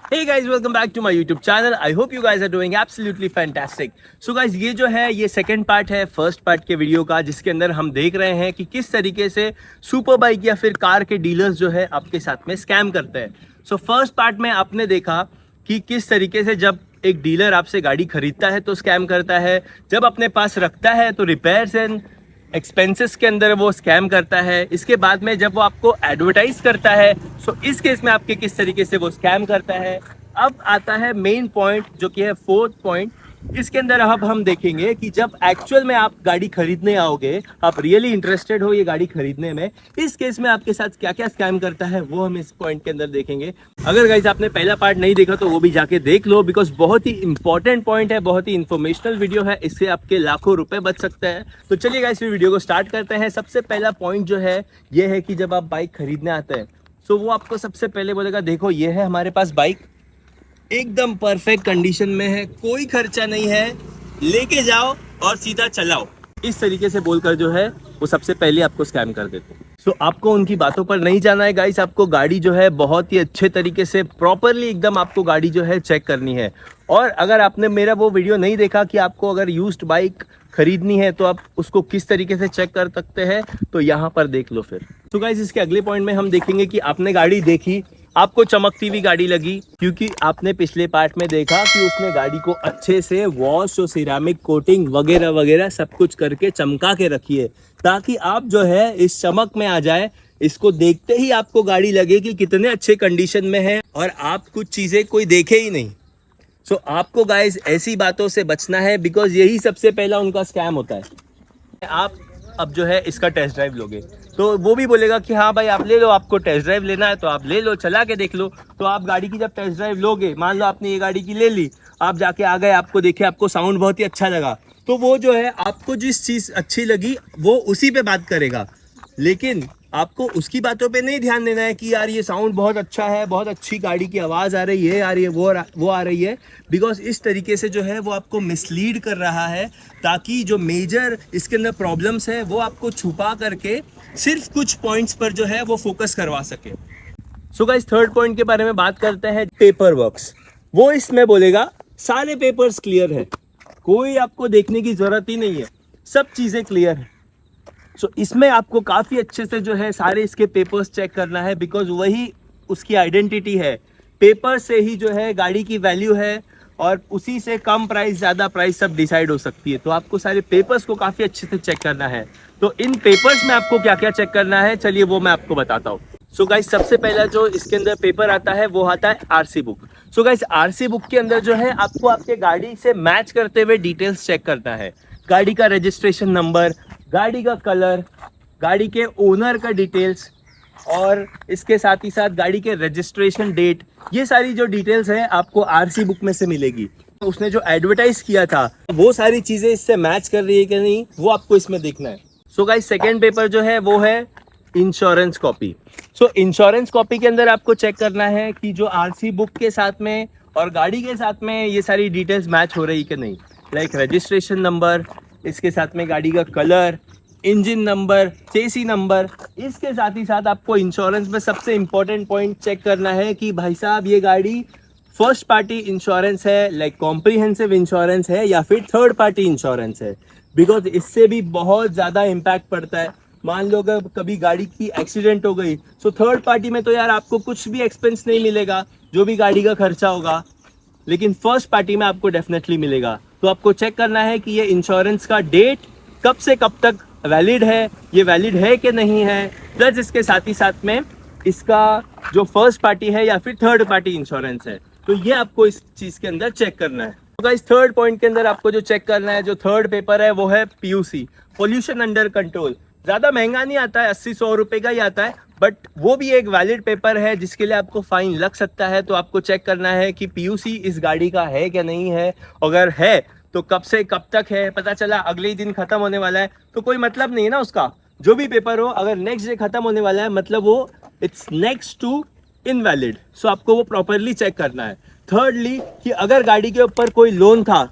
Hey guys, welcome back to my YouTube channel. I hope you guys are doing absolutely fantastic. So guys, ये जो है ये second part है first part के video का, जिसके अंदर हम देख रहे हैं कि किस तरीके से सुपर बाइक या फिर कार के डीलर्स जो है आपके साथ में स्कैम करते हैं. सो फर्स्ट पार्ट में आपने देखा कि किस तरीके से जब एक डीलर आपसे गाड़ी खरीदता है तो स्कैम करता है, जब अपने पास रखता है तो रिपेयर्स एंड एक्सपेंसेस के अंदर वो स्कैम करता है. इसके बाद में जब वो आपको एडवर्टाइज करता है, सो इस केस में आपके किस तरीके से वो स्कैम करता है. अब आता है मेन पॉइंट जो कि है फोर्थ पॉइंट. इसके अंदर अब हम देखेंगे कि जब एक्चुअल में आप गाड़ी खरीदने आओगे, आप रियली इंटरेस्टेड हो ये गाड़ी खरीदने में, इस केस में आपके साथ क्या क्या स्कैम करता है वो हम इस पॉइंट के अंदर देखेंगे. अगर गाइस आपने पहला पार्ट नहीं देखा तो वो भी जाके देख लो, बिकॉज बहुत ही इंपॉर्टेंट पॉइंट है, बहुत ही इन्फॉर्मेशनल वीडियो है, इससे आपके लाखों रुपए बच सकते हैं. तो चलिए गाइस फिर वीडियो को स्टार्ट करते हैं. सबसे पहला पॉइंट जो है ये है कि जब आप बाइक खरीदने आते हैं, सो वो आपको सबसे पहले बोलेगा देखो ये है हमारे पास बाइक, एकदम परफेक्ट कंडीशन में है, कोई खर्चा नहीं है, लेके जाओ और सीधा चलाओ. इस तरीके से बोलकर जो है वो सबसे पहले आपको स्कैम कर देते हैं. सो आपको उनकी बातों पर नहीं जाना है गाइस. आपको गाड़ी जो है बहुत ही अच्छे तरीके से प्रॉपरली एकदम आपको गाड़ी जो है चेक करनी है. और अगर आपने मेरा वो वीडियो नहीं देखा कि आपको अगर यूज्ड बाइक खरीदनी है तो आप उसको किस तरीके से चेक कर सकते हैं, तो यहाँ पर देख लो फिर. तो गाइस इसके अगले पॉइंट में हम देखेंगे कि आपने गाड़ी देखी, आपको चमकती हुई गाड़ी लगी, क्योंकि आपने पिछले पार्ट में देखा कि उसने गाड़ी को अच्छे से वॉश और सिरामिक कोटिंग वगैरह वगैरह सब कुछ करके चमका के रखी है, ताकि आप जो है इस चमक में आ जाए. इसको देखते ही आपको गाड़ी लगे कि कितने अच्छे कंडीशन में है और आप कुछ चीजें कोई देखे ही नहीं. सो आपको गाइस ऐसी बातों से बचना है, बिकॉज यही सबसे पहला उनका स्कैम होता है. आप अब जो है इसका टेस्ट ड्राइव लोगे तो वो भी बोलेगा कि हाँ भाई आप ले लो, आपको टेस्ट ड्राइव लेना है तो आप ले लो, चला के देख लो. तो आप गाड़ी की जब टेस्ट ड्राइव लोगे, मान लो आपने ये गाड़ी की ले ली, आप जाके आ गए, आपको देखे, आपको साउंड बहुत ही अच्छा लगा, तो वो जो है आपको जिस चीज़ अच्छी लगी वो उसी पे बात करेगा. लेकिन आपको उसकी बातों पे नहीं ध्यान देना है कि यार ये साउंड बहुत अच्छा है, बहुत अच्छी गाड़ी की आवाज़ आ रही है, आ रही है, वो आ रही है. बिकॉज इस तरीके से जो है वो आपको मिसलीड कर रहा है, ताकि जो मेजर इसके अंदर प्रॉब्लम्स है वो आपको छुपा करके सिर्फ कुछ पॉइंट्स पर जो है वो फोकस करवा सके. सो गाइस थर्ड पॉइंट के बारे में बात करते हैं, पेपर वर्क्स. वो इसमें बोलेगा सारे पेपर्स क्लियर है, कोई आपको देखने की जरूरत ही नहीं है, सब चीज़ें क्लियर है. सो इसमें आपको काफ़ी अच्छे से जो है सारे इसके पेपर्स चेक करना है, बिकॉज वही उसकी आइडेंटिटी है. पेपर से ही जो है गाड़ी की वैल्यू है, और उसी से कम प्राइस ज़्यादा प्राइस सब डिसाइड हो सकती है. तो आपको सारे पेपर्स को काफ़ी अच्छे से चेक करना है. तो इन पेपर्स में आपको क्या क्या चेक करना है, चलिए वो मैं आपको बताता हूँ. सो गाइस सबसे पहला जो इसके अंदर पेपर आता है वो आता है RC book. So guys RC book के अंदर जो है आपको आपके गाड़ी से मैच करते हुए डिटेल्स चेक करना है. गाड़ी का रजिस्ट्रेशन नंबर, गाड़ी का कलर, गाड़ी के ओनर का डिटेल्स, और इसके साथ ही साथ गाड़ी के रजिस्ट्रेशन डेट, ये सारी जो डिटेल्स है आपको आरसी बुक में से मिलेगी. उसने जो एडवर्टाइज किया था वो सारी चीज़ें इससे मैच कर रही है कि नहीं, वो आपको इसमें देखना है. सो गाइस सेकेंड पेपर जो है वो है इंश्योरेंस कॉपी. सो इंश्योरेंस कॉपी के अंदर आपको चेक करना है कि जो आरसी बुक के साथ में और गाड़ी के साथ में ये सारी डिटेल्स मैच हो रही कि नहीं. लाइक रजिस्ट्रेशन नंबर, इसके साथ में गाड़ी का कलर, इंजन नंबर, चेसी नंबर. इसके साथ ही साथ आपको इंश्योरेंस में सबसे इम्पोर्टेंट पॉइंट चेक करना है कि भाई साहब ये गाड़ी फर्स्ट पार्टी इंश्योरेंस है, लाइक कॉम्प्रिहेंसिव इंश्योरेंस है, या फिर थर्ड पार्टी इंश्योरेंस है. बिकॉज इससे भी बहुत ज़्यादा इम्पैक्ट पड़ता है. मान लो अगर कभी गाड़ी की एक्सीडेंट हो गई, सो थर्ड पार्टी में तो यार आपको कुछ भी एक्सपेंस नहीं मिलेगा, जो भी गाड़ी का खर्चा होगा, लेकिन फर्स्ट पार्टी में आपको डेफिनेटली मिलेगा. तो आपको चेक करना है कि ये इंश्योरेंस का डेट कब से कब तक वैलिड है, ये वैलिड है कि नहीं है. प्लस इसके साथ ही साथ में इसका जो फर्स्ट पार्टी है या फिर थर्ड पार्टी इंश्योरेंस है, तो ये आपको इस चीज़ के अंदर चेक करना है. तो गाइस थर्ड पॉइंट के अंदर आपको जो चेक करना है, जो थर्ड पेपर है वो है पीयूसी, पोल्यूशन अंडर कंट्रोल. ज़्यादा महंगा नहीं आता है, 80-100 रुपये का ही आता है, बट वो भी एक वैलिड पेपर है जिसके लिए आपको फाइन लग सकता है. तो आपको चेक करना है कि पीयूसी इस गाड़ी का है क्या नहीं है. अगर है तो कब से कब तक है, पता चला अगले ही दिन खत्म होने वाला है तो कोई मतलब नहीं है ना उसका. जो भी पेपर हो, अगर नेक्स्ट डे खत्म होने वाला है मतलब वो इट्स नेक्स्ट टू इनवैलिड. सो आपको वो प्रॉपरली चेक करना है. थर्डली कि अगर गाड़ी के ऊपर कोई लोन था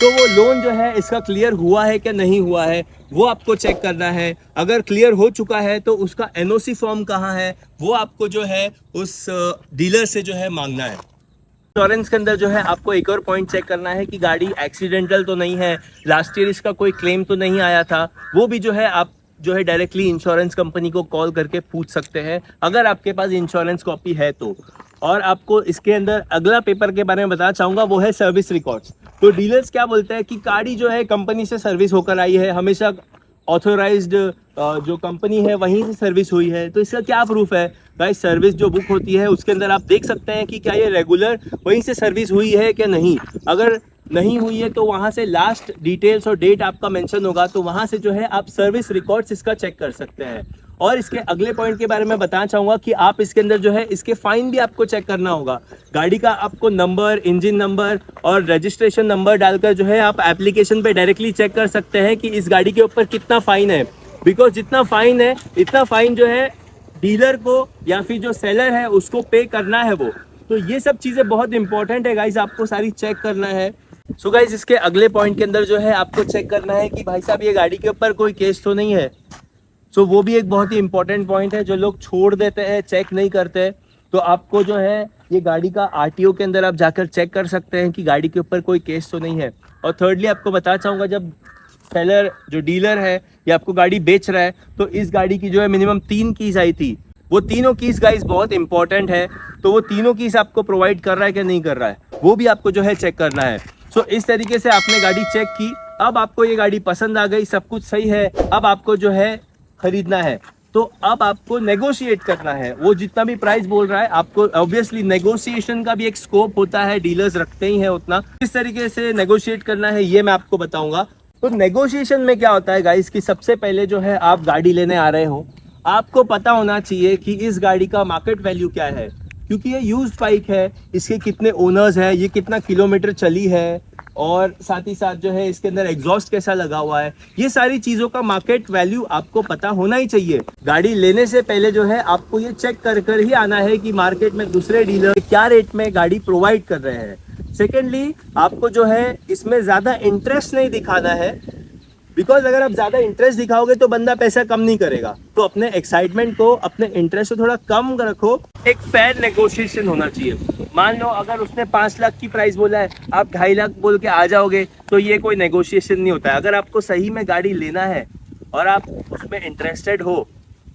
तो वो लोन जो है इसका क्लियर हुआ है क्या नहीं हुआ है, वो आपको चेक करना है. अगर क्लियर हो चुका है तो उसका एनओसी फॉर्म कहाँ है, वो आपको जो है उस डीलर से जो है मांगना है. इंश्योरेंस के अंदर जो है आपको एक और पॉइंट चेक करना है कि गाड़ी एक्सीडेंटल तो नहीं है, लास्ट ईयर इसका कोई क्लेम तो नहीं आया था। वो भी जो है आप जो है डायरेक्टली इंश्योरेंस कंपनी को कॉल करके पूछ सकते हैं अगर आपके पास इंश्योरेंस कॉपी है तो। और आपको इसके अंदर अगला पेपर के बारे में बताना चाहूँगा, वो है सर्विस रिकॉर्ड्स। तो डीलर्स क्या बोलते हैं कि गाड़ी जो है कंपनी से सर्विस होकर आई है, हमेशा ऑथोराइज्ड जो कंपनी है वहीं से सर्विस हुई है। तो इसका क्या प्रूफ है गाइस? सर्विस जो बुक होती है उसके अंदर आप देख सकते हैं कि क्या ये रेगुलर वहीं से सर्विस हुई है क्या नहीं। अगर नहीं हुई है तो वहाँ से लास्ट डिटेल्स और डेट आपका मेंशन होगा, तो वहाँ से जो है आप सर्विस रिकॉर्ड्स इसका चेक कर सकते हैं। और इसके अगले पॉइंट के बारे में बताना चाहूँगा कि आप इसके अंदर जो है इसके फाइन भी आपको चेक करना होगा। गाड़ी का आपको नंबर, इंजन नंबर और रजिस्ट्रेशन नंबर डालकर जो है आप एप्लीकेशन पे डायरेक्टली चेक कर सकते हैं कि इस गाड़ी के ऊपर कितना फाइन है। बिकॉज जितना फाइन है इतना फाइन जो है डीलर को या फिर जो सेलर है उसको पे करना है वो। तो ये सब चीज़ें बहुत इंपॉर्टेंट है गाइज, आपको सारी चेक करना है। सो गाइज इसके अगले पॉइंट के अंदर जो है आपको चेक करना है कि भाई साहब ये गाड़ी के ऊपर कोई केस तो नहीं है। सो वो भी एक बहुत ही इंपॉर्टेंट पॉइंट है, जो लोग छोड़ देते हैं, चेक नहीं करते। तो आपको जो है ये गाड़ी का आरटीओ के अंदर आप जाकर चेक कर सकते हैं कि गाड़ी के ऊपर कोई केस तो नहीं है। और थर्डली आपको बताना चाहूँगा, जब सेलर जो डीलर है ये आपको गाड़ी बेच रहा है तो इस गाड़ी की जो है मिनिमम 3 कीज़ आई थी। वो तीनों कीज़ गाइस बहुत इंपॉर्टेंट है, तो वो तीनों कीज़ आपको प्रोवाइड कर रहा है कि नहीं कर रहा है वो भी आपको जो है चेक करना है। सो इस तरीके से आपने गाड़ी चेक की, अब आपको ये गाड़ी पसंद आ गई, सब कुछ सही है, अब आपको जो है खरीदना है। तो अब आपको नेगोशिएट करना है, वो जितना भी प्राइस बोल रहा है आपको ऑब्वियसली नेगोशिएशन का भी एक स्कोप होता है, डीलर्स रखते ही है उतना। किस तरीके से नेगोशिएट करना है ये मैं आपको बताऊंगा। तो नेगोशिएशन में क्या होता है गाइस कि सबसे पहले जो है आप गाड़ी लेने आ रहे हो, आपको पता होना चाहिए कि इस गाड़ी का मार्केट वैल्यू क्या है, क्योंकि ये यूज्ड बाइक है, इसके कितने ओनर्स हैं, ये कितना किलोमीटर चली है, और साथ ही साथ जो है इसके अंदर एग्जॉस्ट कैसा लगा हुआ है, ये सारी चीज़ों का मार्केट वैल्यू आपको पता होना ही चाहिए। गाड़ी लेने से पहले जो है आपको ये चेक कर ही आना है कि मार्केट में दूसरे डीलर क्या रेट में गाड़ी प्रोवाइड कर रहे हैं। सेकेंडली आपको जो है इसमें ज़्यादा इंटरेस्ट नहीं दिखाना है, बिकॉज अगर आप ज़्यादा इंटरेस्ट दिखाओगे तो बंदा पैसा कम नहीं करेगा। तो अपने एक्साइटमेंट को, अपने इंटरेस्ट को थोड़ा कम रखो। एक फेयर नेगोशिएशन होना चाहिए। मान लो अगर उसने 5 लाख की प्राइस बोला है, आप 2.5 लाख बोल के आ जाओगे तो ये कोई नेगोशिएशन नहीं होता है। अगर आपको सही में गाड़ी लेना है और आप उसमें इंटरेस्टेड हो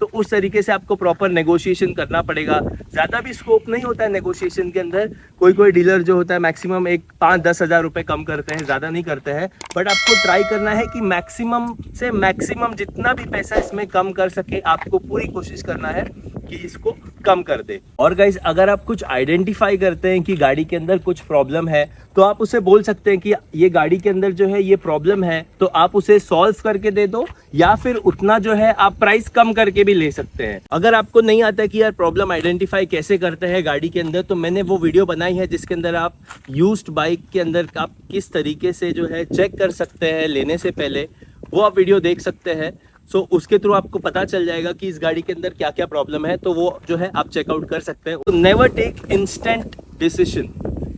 तो उस तरीके से आपको प्रॉपर नेगोशिएशन करना पड़ेगा। ज़्यादा भी स्कोप नहीं होता है नेगोशिएशन के अंदर। कोई डीलर जो होता है मैक्सिमम 5-10 हज़ार रुपये कम करते हैं, ज़्यादा नहीं करते हैं। बट आपको ट्राई करना है कि मैक्सिमम से मैक्सिमम जितना भी पैसा इसमें कम कर सके, आपको पूरी कोशिश करना है कि इसको कम कर दे। और गाइज अगर आप कुछ आइडेंटिफाई करते हैं कि गाड़ी के अंदर कुछ प्रॉब्लम है तो आप उसे बोल सकते हैं कि ये गाड़ी के अंदर जो है ये प्रॉब्लम है, तो आप उसे सॉल्व करके दे दो, या फिर उतना जो है आप प्राइस कम करके भी ले सकते हैं। अगर आपको नहीं आता कि यार प्रॉब्लम आइडेंटिफाई कैसे करते हैं गाड़ी के अंदर, तो मैंने वो वीडियो बनाई है जिसके अंदर आप यूज्ड बाइक के अंदर आप किस तरीके से जो है चेक कर सकते हैं लेने से पहले, वो आप वीडियो देख सकते हैं। सो उसके थ्रू आपको पता चल जाएगा कि इस गाड़ी के अंदर क्या क्या प्रॉब्लम है, तो वो जो है आप चेकआउट कर सकते हैं। तो नेवर टेक इंस्टेंट डिसीजन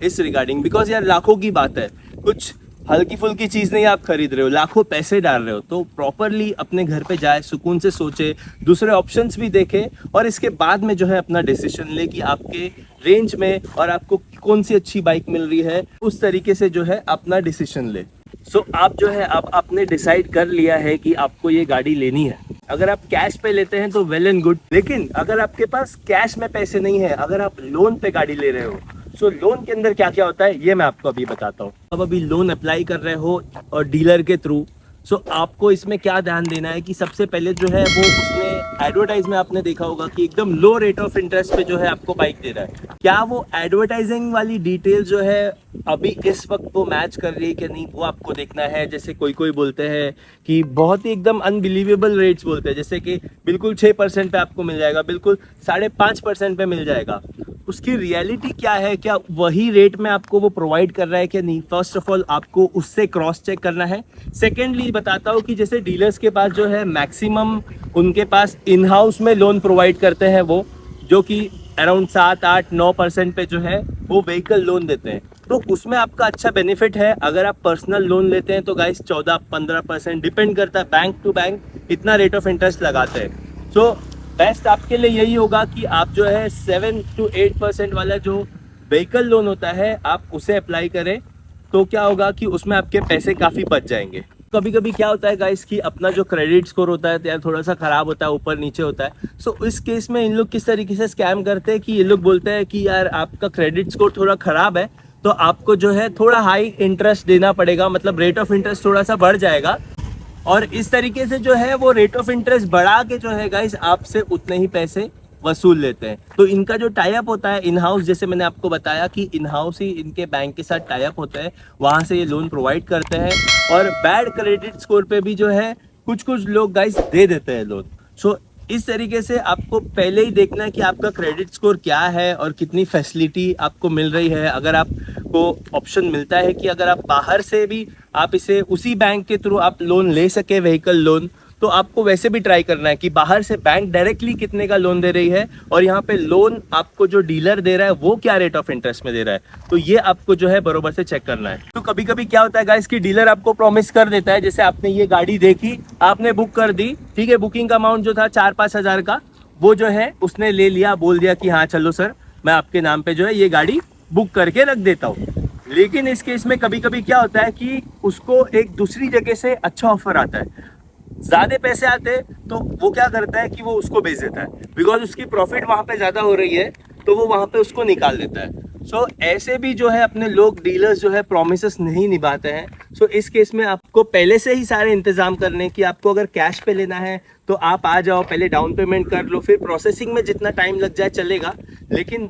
इस रिगार्डिंग, बिकॉज यार लाखों की बात है, कुछ हल्की फुल्की चीज़ नहीं आप खरीद रहे हो, लाखों पैसे डाल रहे हो। तो प्रॉपरली अपने घर पे जाए, सुकून से सोचे, दूसरे ऑप्शंस भी देखे और इसके बाद में जो है अपना डिसीजन ले कि आपके रेंज में और आपको कौन सी अच्छी बाइक मिल रही है, उस तरीके से जो है अपना डिसीजन ले। सो आप जो है आप आपने डिसाइड कर लिया है कि आपको ये गाड़ी लेनी है। अगर आप कैश पे लेते हैं तो वेल एंड गुड, लेकिन अगर आपके पास कैश में पैसे नहीं है, अगर आप लोन पे गाड़ी ले रहे हो, सो लोन के अंदर क्या क्या होता है ये मैं आपको अभी बताता हूँ। अब अभी लोन अप्लाई कर रहे हो और डीलर के थ्रू, सो आपको इसमें क्या ध्यान देना है कि सबसे पहले जो है वो उसने एडवर्टाइज में आपने देखा होगा कि एकदम लो रेट ऑफ इंटरेस्ट पे जो है आपको बाइक दे रहा है। क्या वो एडवर्टाइजिंग वाली डिटेल जो है अभी इस वक्त वो मैच कर रही है कि नहीं, वो आपको देखना है। जैसे कोई बोलते हैं कि बहुत ही एकदम अनबिलीवेबल रेट्स बोलते हैं, जैसे कि बिल्कुल 6% पे आपको मिल जाएगा, बिल्कुल 5.5% पे मिल जाएगा। उसकी रियलिटी क्या है, क्या वही रेट में आपको वो प्रोवाइड कर रहा है कि नहीं, फर्स्ट ऑफ ऑल आपको उससे क्रॉस चेक करना है। सेकेंडली बताता हूँ कि जैसे डीलर्स के पास जो है मैक्सिमम उनके पास इन हाउस में लोन प्रोवाइड करते हैं वो, जो कि अराउंड 7-8-9% पे जो है वो व्हीकल लोन देते हैं। तो उसमें आपका अच्छा बेनिफिट है। अगर आप पर्सनल लोन लेते हैं तो गाइस 14-15% डिपेंड करता है, बैंक टू बैंक इतना रेट ऑफ इंटरेस्ट लगाते हैं। सो बेस्ट आपके लिए यही होगा कि आप जो है 7 to 8% वाला जो व्हीकल लोन होता है, आप उसे अप्लाई करें तो क्या होगा कि उसमें आपके पैसे काफ़ी बच जाएंगे। कभी कभी क्या होता है गाइस कि अपना जो क्रेडिट स्कोर होता है तो यार थोड़ा सा ख़राब होता है, ऊपर नीचे होता है। सो इस केस में इन लोग किस तरीके से स्कैम करते हैं कि ये लोग बोलते हैं कि यार आपका क्रेडिट स्कोर थोड़ा ख़राब है तो आपको जो है थोड़ा हाई इंटरेस्ट देना पड़ेगा, मतलब रेट ऑफ इंटरेस्ट थोड़ा सा बढ़ जाएगा। और इस तरीके से जो है वो रेट ऑफ इंटरेस्ट बढ़ा के जो है गाइस आपसे उतने ही पैसे वसूल लेते हैं। तो इनका जो टाई अप होता है इन हाउस, जैसे मैंने आपको बताया कि इन हाउस ही इनके बैंक के साथ टाई अप होता है, वहाँ से ये लोन प्रोवाइड करते हैं। और बैड क्रेडिट स्कोर पे भी जो है कुछ कुछ लोग गाइस दे देते हैं लोन। सो इस तरीके से आपको पहले ही देखना है कि आपका क्रेडिट स्कोर क्या है और कितनी फैसिलिटी आपको मिल रही है। अगर आपको ऑप्शन मिलता है कि अगर आप बाहर से भी आप इसे उसी बैंक के थ्रू आप लोन ले सके व्हीकल लोन, तो आपको वैसे भी ट्राई करना है कि बाहर से बैंक डायरेक्टली कितने का लोन दे रही है और यहाँ पे लोन आपको जो डीलर दे रहा है वो क्या रेट ऑफ इंटरेस्ट में दे रहा है। तो ये आपको जो है बरोबर से चेक करना है। तो कभी कभी क्या होता है गाइस कि डीलर आपको प्रॉमिस कर देता है, जैसे आपने ये गाड़ी देखी, आपने बुक कर दी, ठीक है, बुकिंग का अमाउंट जो था 4-5 हज़ार का, वो जो है उसने ले लिया, बोल दिया कि हाँ चलो सर मैं आपके नाम पे जो है ये गाड़ी बुक करके रख देता हूँ। लेकिन इस केस में कभी कभी क्या होता है कि उसको एक दूसरी जगह से अच्छा ऑफर आता है, ज्यादा पैसे आते हैं, तो वो क्या करता है कि वो उसको बेच देता है, बिकॉज उसकी प्रॉफिट वहां पे ज्यादा हो रही है तो वो वहां पे उसको निकाल देता है। सो ऐसे भी जो है अपने लोग डीलर्स जो है प्रोमिसेस नहीं निभाते हैं। सो इस केस में आपको पहले से ही सारे इंतजाम करने कि आपको अगर कैश पे लेना है तो आप आ जाओ, पहले डाउन पेमेंट कर लो, फिर प्रोसेसिंग में जितना टाइम लग जाए चलेगा। लेकिन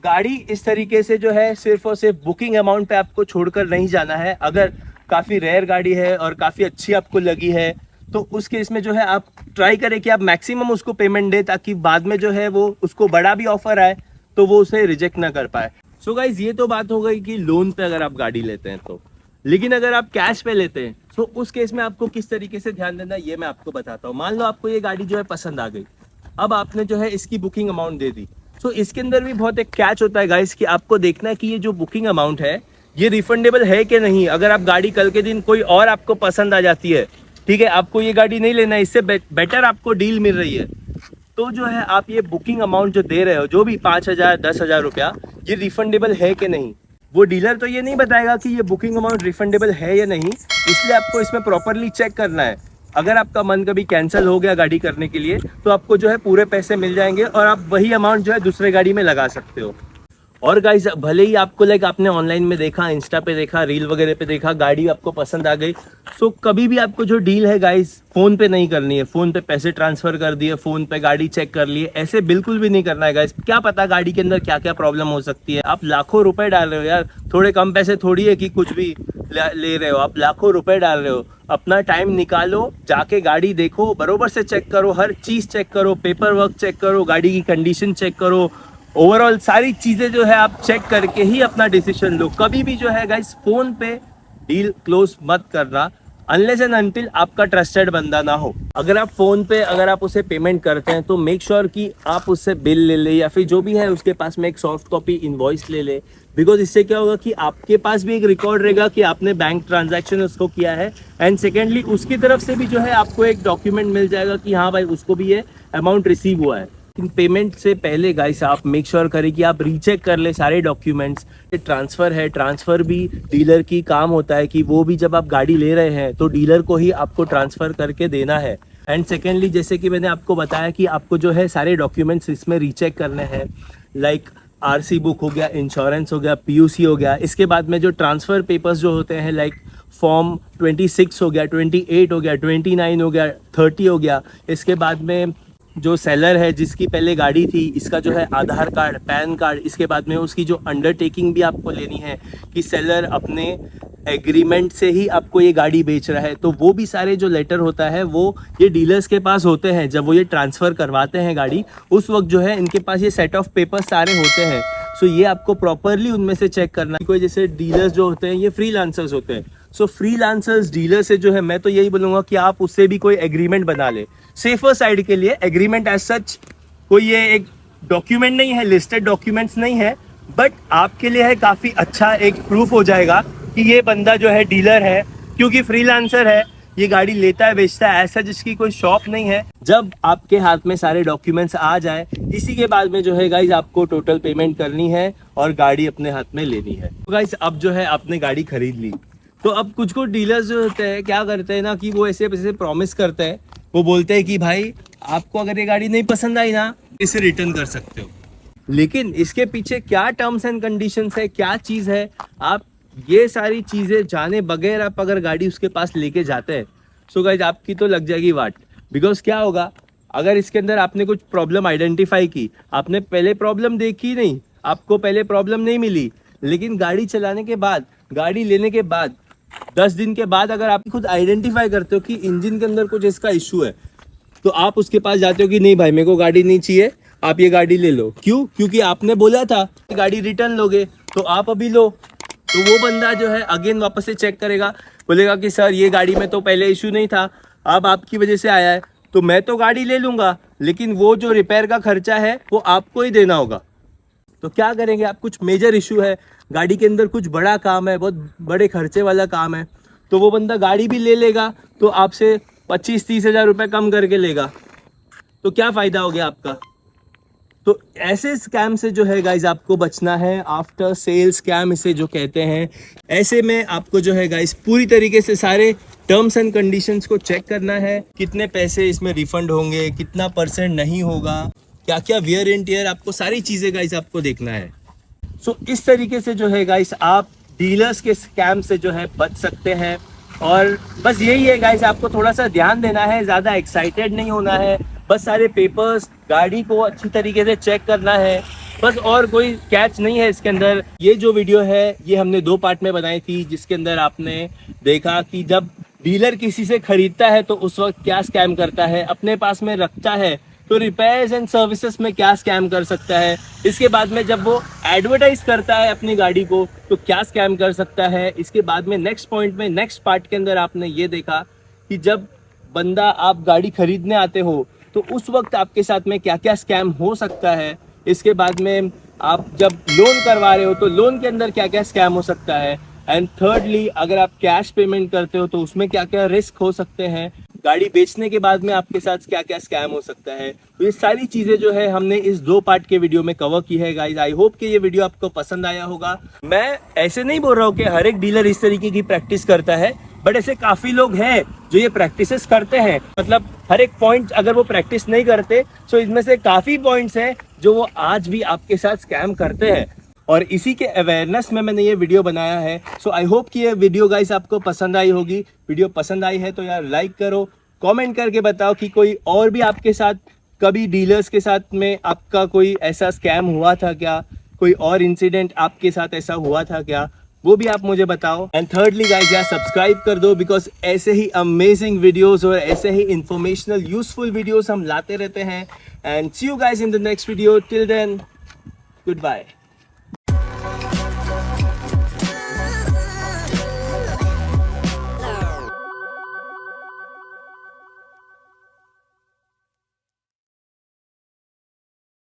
गाड़ी इस तरीके से जो है सिर्फ और सिर्फ बुकिंग अमाउंट पे आपको छोड़कर नहीं जाना है। अगर काफ़ी रेयर गाड़ी है और काफ़ी अच्छी आपको लगी है तो उस केस में जो है आप ट्राई करें कि आप मैक्सिमम उसको पेमेंट दे, ताकि बाद में जो है वो उसको बड़ा भी ऑफर आए तो वो उसे रिजेक्ट ना कर पाए। सो गाइज ये तो बात हो गई कि लोन पे अगर आप गाड़ी लेते हैं तो, लेकिन अगर आप कैश पे लेते हैं तो उस केस में आपको किस तरीके से ध्यान देना है ये मैं आपको बताता हूँ। मान लो आपको ये गाड़ी जो है पसंद आ गई, अब आपने जो है इसकी बुकिंग अमाउंट दे दी। सो इसके अंदर भी बहुत एक कैच होता है गाइस कि आपको देखना है कि ये जो बुकिंग अमाउंट है ये रिफंडेबल है कि नहीं। अगर आप गाड़ी कल के दिन कोई और आपको पसंद आ जाती है, ठीक है, आपको ये गाड़ी नहीं लेना है, इससे बेटर आपको डील मिल रही है, तो जो है आप ये बुकिंग अमाउंट जो दे रहे हो, जो भी 5,000 10,000 रुपया, ये रिफंडेबल है कि नहीं। वो डीलर तो ये नहीं बताएगा कि ये बुकिंग अमाउंट रिफंडेबल है या नहीं, इसलिए आपको इसमें प्रॉपरली चेक करना है। अगर आपका मन कभी कैंसिल हो गया गाड़ी करने के लिए तो आपको जो है पूरे पैसे मिल जाएंगे और आप वही अमाउंट जो है दूसरे गाड़ी में लगा सकते हो। और गाइस भले ही आपको लाइक आपने ऑनलाइन में देखा, इंस्टा पे देखा, रील वगैरह पे देखा, गाड़ी आपको पसंद आ गई, सो कभी भी आपको जो डील है गाइस फ़ोन पे नहीं करनी है। फ़ोन पे पैसे ट्रांसफ़र कर दिए, फ़ोन पे गाड़ी चेक कर लिए, ऐसे बिल्कुल भी नहीं करना है गाइस। क्या पता गाड़ी के अंदर क्या क्या प्रॉब्लम हो सकती है। आप लाखों रुपए डाल रहे हो यार, थोड़े कम पैसे थोड़ी है कि कुछ भी ले रहे हो, आप लाखों रुपए डाल रहे हो। अपना टाइम निकालो, जाके गाड़ी देखो, बरोबर से चेक करो, हर चीज़ चेक करो, पेपर वर्क चेक करो, गाड़ी की कंडीशन चेक करो, ओवरऑल सारी चीज़ें जो है आप चेक करके ही अपना डिसीजन लो। कभी भी जो है गाइस फ़ोन पे डील क्लोज मत करना अनलेस एंड अनटिल आपका ट्रस्टेड बंदा ना हो। अगर आप फ़ोन पे अगर आप उसे पेमेंट करते हैं तो मेक श्योर कि आप उससे बिल ले ले या फिर जो भी है उसके पास में एक सॉफ्ट कॉपी इनवॉइस ले ले, बिकॉज इससे क्या होगा कि आपके पास भी एक रिकॉर्ड रहेगा कि आपने बैंक ट्रांजैक्शन उसको किया है, एंड सेकेंडली उसकी तरफ से भी जो है आपको एक डॉक्यूमेंट मिल जाएगा कि हाँ भाई उसको भी ये अमाउंट रिसीव हुआ है। पेमेंट से पहले गाइस आप मेक श्योर करें कि आप रीचेक कर ले सारे डॉक्यूमेंट्स। ट्रांसफ़र है, ट्रांसफ़र भी डीलर की काम होता है कि वो भी जब आप गाड़ी ले रहे हैं तो डीलर को ही आपको ट्रांसफ़र करके देना है। एंड सेकेंडली जैसे कि मैंने आपको बताया कि आपको जो है सारे डॉक्यूमेंट्स इसमें रीचेक करने हैं, लाइक आरसी बुक हो गया, इंश्योरेंस हो गया, पीयूसी हो गया। इसके बाद में जो ट्रांसफ़र पेपर्स जो होते हैं लाइक फॉर्म 26 हो गया, 28 हो गया, 29 हो गया, 30 हो गया। इसके बाद में जो सेलर है जिसकी पहले गाड़ी थी, इसका जो है आधार कार्ड, पैन कार्ड। इसके बाद में उसकी जो अंडरटेकिंग भी आपको लेनी है कि सेलर अपने एग्रीमेंट से ही आपको ये गाड़ी बेच रहा है, तो वो भी सारे जो लेटर होता है वो ये डीलर्स के पास होते हैं। जब वो ये ट्रांसफ़र करवाते हैं गाड़ी, उस वक्त जो है इनके पास ये सेट ऑफ पेपर्स सारे होते हैं। सो ये आपको प्रॉपरली उनमें से चेक करना है। कोई जैसे डीलर्स जो होते हैं ये फ्रीलांसर्स होते हैं, सो फ्रीलांसर्स डीलर से जो है मैं तो यही बोलूँगा कि आप उससे भी कोई एग्रीमेंट बना ले, सेफर साइड के लिए। एग्रीमेंट एज सच कोई ये एक डॉक्यूमेंट नहीं है, लिस्टेड डॉक्यूमेंट्स नहीं है, बट आपके लिए है काफ़ी अच्छा एक प्रूफ हो जाएगा कि ये बंदा जो है डीलर है, क्योंकि फ्रीलांसर है, ये गाड़ी लेता है बेचता है, ऐसा जिसकी कोई शॉप नहीं है। जब आपके हाथ में सारे डॉक्यूमेंट्स आ जाए, इसी के बाद में जो है गाइज आपको टोटल पेमेंट करनी है और गाड़ी अपने हाथ में लेनी है। तो गाइज अब जो है आपने गाड़ी खरीद ली, तो अब कुछ डीलर्स जो होते हैं क्या करते हैं ना कि वो ऐसे प्रॉमिस करते हैं, वो बोलते हैं कि भाई आपको अगर ये गाड़ी नहीं पसंद आई ना, इसे रिटर्न कर सकते हो। लेकिन इसके पीछे क्या टर्म्स एंड कंडीशंस है, क्या चीज़ है, आप ये सारी चीज़ें जाने बगैर आप अगर गाड़ी उसके पास लेके जाते हैं, सो गाइज आपकी तो लग जाएगी वाट। बिकॉज क्या होगा, अगर इसके अंदर आपने कुछ प्रॉब्लम आइडेंटिफाई की, आपने पहले प्रॉब्लम देखी नहीं, आपको पहले प्रॉब्लम नहीं मिली, लेकिन गाड़ी चलाने के बाद, गाड़ी लेने के बाद 10 दिन के बाद अगर आप खुद आइडेंटिफाई करते हो कि इंजन के अंदर कुछ इसका इशू है, तो आप उसके पास जाते हो कि नहीं भाई मेरे को गाड़ी नहीं चाहिए, आप ये गाड़ी ले लो। क्यों? क्योंकि आपने बोला था गाड़ी रिटर्न लोगे, तो आप अभी लो। तो वो बंदा जो है अगेन वापस से चेक करेगा, बोलेगा कि सर ये गाड़ी में तो पहले इशू नहीं था, अब आपकी वजह से आया है, तो मैं तो गाड़ी ले लूँगा, लेकिन वो जो रिपेयर का खर्चा है वो आपको ही देना होगा। तो क्या करेंगे आप, कुछ मेजर इशू है, गाड़ी के अंदर कुछ बड़ा काम है, बहुत बड़े खर्चे वाला काम है, तो वो बंदा गाड़ी भी ले लेगा, तो आपसे 25-30 हज़ार रुपये कम करके लेगा, तो क्या फ़ायदा हो गया आपका। तो ऐसे स्कैम से जो है गाइज आपको बचना है, आफ्टर सेल स्कैम इसे जो कहते हैं। ऐसे में आपको जो है गाइज पूरी तरीके से सारे टर्म्स एंड कंडीशंस को चेक करना है, कितने पैसे इसमें रिफंड होंगे, कितना % नहीं होगा, क्या क्या वियर एंड टियर, आपको सारी चीज़ें गाइज आपको देखना है। सो इस तरीके से जो है गाइज आप डीलर्स के स्कैम से जो है बच सकते हैं। और बस यही है गाइज, आपको थोड़ा सा ध्यान देना है, ज़्यादा एक्साइटेड नहीं होना है, बस सारे पेपर्स, गाड़ी को अच्छी तरीके से चेक करना है, बस, और कोई कैच नहीं है इसके अंदर। ये जो वीडियो है ये हमने 2 पार्ट में बनाई थी, जिसके अंदर आपने देखा कि जब डीलर किसी से खरीदता है तो उस वक्त क्या स्कैम करता है, अपने पास में रखता है तो रिपेयर्स एंड सर्विसेज में क्या स्कैम कर सकता है, इसके बाद में जब वो एडवर्टाइज करता है अपनी गाड़ी को तो क्या स्कैम कर सकता है, इसके बाद में नेक्स्ट पॉइंट में, नेक्स्ट पार्ट के अंदर आपने ये देखा कि जब बंदा आप गाड़ी खरीदने आते हो तो उस वक्त आपके साथ में क्या क्या स्कैम हो सकता है, इसके बाद में आप जब लोन करवा रहे हो तो लोन के अंदर क्या क्या स्कैम हो सकता है, एंड थर्डली अगर आप कैश पेमेंट करते हो तो उसमें क्या क्या रिस्क हो सकते हैं, गाड़ी बेचने के बाद में आपके साथ क्या क्या स्कैम हो सकता है। तो ये सारी चीज़ें जो है हमने इस 2 पार्ट के वीडियो में कवर की है गाइज। आई होप कि ये वीडियो आपको पसंद आया होगा। मैं ऐसे नहीं बोल रहा हूँ कि हर एक डीलर इस तरीके की प्रैक्टिस करता है, बट ऐसे काफ़ी लोग हैं जो ये प्रैक्टिसेस करते हैं। मतलब हर एक पॉइंट अगर वो प्रैक्टिस नहीं करते तो इसमें से काफ़ी पॉइंट्स हैं जो वो आज भी आपके साथ स्कैम करते हैं, और इसी के अवेयरनेस में मैंने ये वीडियो बनाया है। सो आई होप कि ये वीडियो गाइस आपको पसंद आई होगी। वीडियो पसंद आई है तो यार लाइक करो, कमेंट करके बताओ कि कोई और भी आपके साथ कभी डीलर्स के साथ में आपका कोई ऐसा स्कैम हुआ था क्या, कोई और इंसिडेंट आपके साथ ऐसा हुआ था क्या, वो भी आप मुझे बताओ। एंड थर्डली गाइस यार सब्सक्राइब कर दो, बिकॉज ऐसे ही अमेजिंग वीडियोस और ऐसे ही इंफॉर्मेशनल यूजफुल वीडियोस हम लाते रहते हैं। And see you guys in the next video, till then good bye.